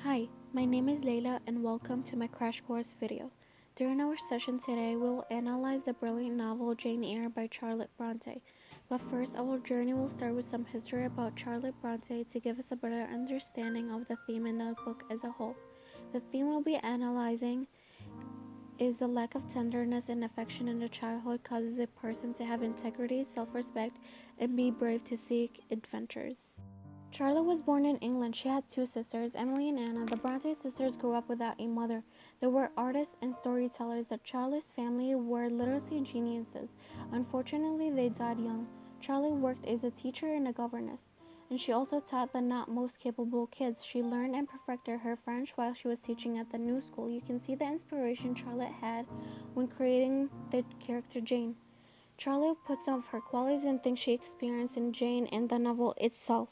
Hi, my name is Layla and welcome to my crash course video. During our session today, we will analyze the brilliant novel Jane Eyre by Charlotte Bronte. But first, our journey will start with some history about Charlotte Bronte to give us a better understanding of the theme in the book as a whole. The theme we'll be analyzing is the lack of tenderness and affection in the childhood causes a person to have integrity, self-respect, and be brave to seek adventures. Charlotte was born in England. She had two sisters, Emily and Anna. The Bronte sisters grew up without a mother. They were artists and storytellers. The Charlotte's family were literacy geniuses. Unfortunately, they died young. Charlotte worked as a teacher and a governess, and she also taught the not most capable kids. She learned and perfected her French while she was teaching at the new school. You can see the inspiration Charlotte had when creating the character Jane. Charlotte puts some of her qualities and things she experienced in Jane and the novel itself.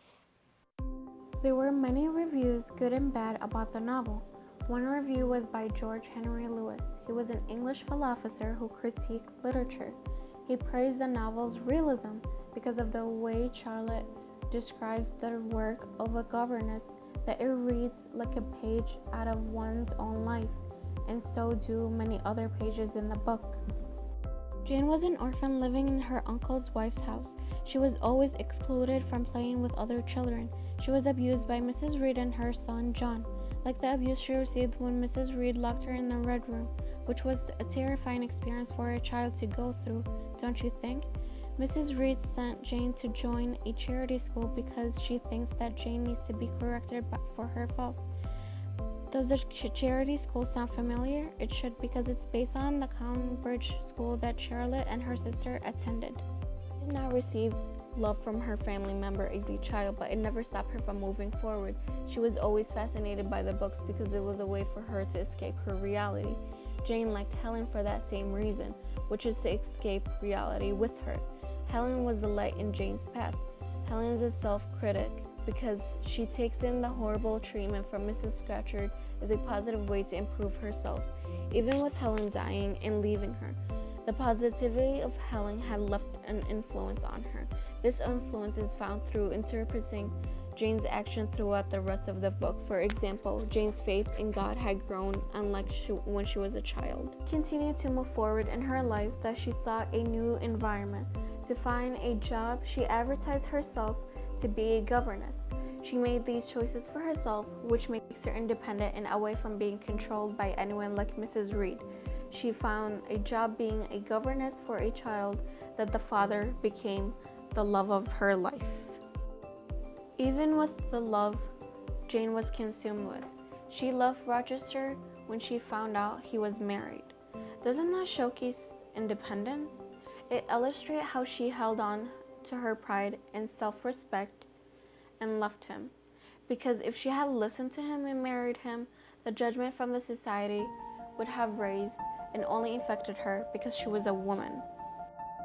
There were many reviews, good and bad, about the novel. One review was by George Henry Lewis. He was an English philosopher who critiqued literature. He praised the novel's realism because of the way Charlotte describes the work of a governess, that it reads like a page out of one's own life, and so do many other pages in the book. Jane was an orphan living in her uncle's wife's house. She was always excluded from playing with other children. She was abused by Mrs. Reed and her son John, like the abuse she received when Mrs. Reed locked her in the Red Room, which was a terrifying experience for a child to go through, don't you think? Mrs. Reed sent Jane to join a charity school because she thinks that Jane needs to be corrected for her faults. Does the charity school sound familiar? It should, because it's based on the Cambridge school that Charlotte and her sister attended. She did not receive love from her family member as a child, but it never stopped her from moving forward. She was always fascinated by the books because it was a way for her to escape her reality. Jane liked Helen for that same reason, which is to escape reality with her. Helen was the light in Jane's path. Helen's a self-critic because she takes in the horrible treatment from Mrs. Scatcherd as a positive way to improve herself, even with Helen dying and leaving her. The positivity of Helen had left an influence on her. This influence is found through interpreting Jane's action throughout the rest of the book. For example, Jane's faith in God had grown unlike when she was a child. She continued to move forward in her life that she sought a new environment. To find a job, she advertised herself to be a governess. She made these choices for herself, which makes her independent and away from being controlled by anyone like Mrs. Reed. She found a job being a governess for a child that the father became the love of her life. Even with the love Jane was consumed with, she left Rochester when she found out he was married. Doesn't that showcase independence? It illustrates how she held on to her pride and self-respect and left him. Because if she had listened to him and married him, the judgment from the society would have raised and only affected her because she was a woman.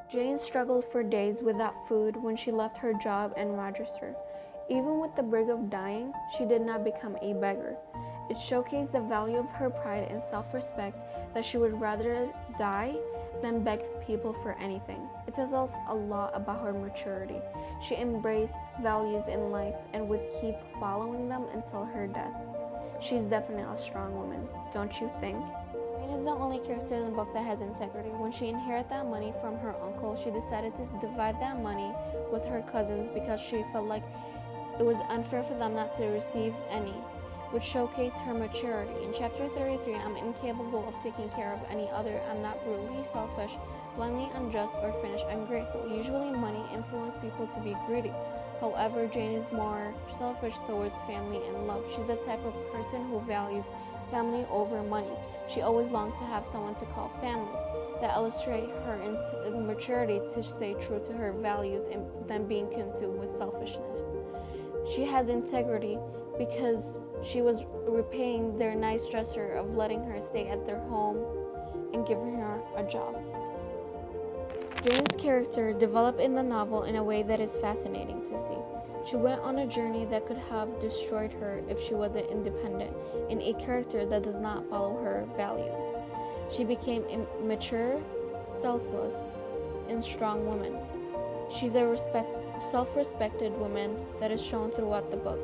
Jane struggled for days without food when she left her job in Rochester. Even with the brink of dying, she did not become a beggar. It showcased the value of her pride and self-respect, that she would rather die than beg people for anything. It tells us a lot about her maturity. She embraced values in life and would keep following them until her death. She's definitely a strong woman, don't you think? Jane is the only character in the book that has integrity. When she inherited that money from her uncle, she decided to divide that money with her cousins because she felt like it was unfair for them not to receive any, which showcased her maturity. In chapter 33, I'm incapable of taking care of any other. I'm not brutally selfish, blindly unjust, or finished ungrateful. Usually money influences people to be greedy. However, Jane is more selfish towards family and love. She's the type of person who values family over money. She always longed to have someone to call family. That illustrates her maturity to stay true to her values and than being consumed with selfishness. She has integrity because she was repaying their nice gesture of letting her stay at their home and giving her a job. Jane's character developed in the novel in a way that is fascinating to see. She went on a journey that could have destroyed her if she wasn't independent, and a character that does not follow her values. She became a mature, selfless, and strong woman. She's a self-respected woman that is shown throughout the book.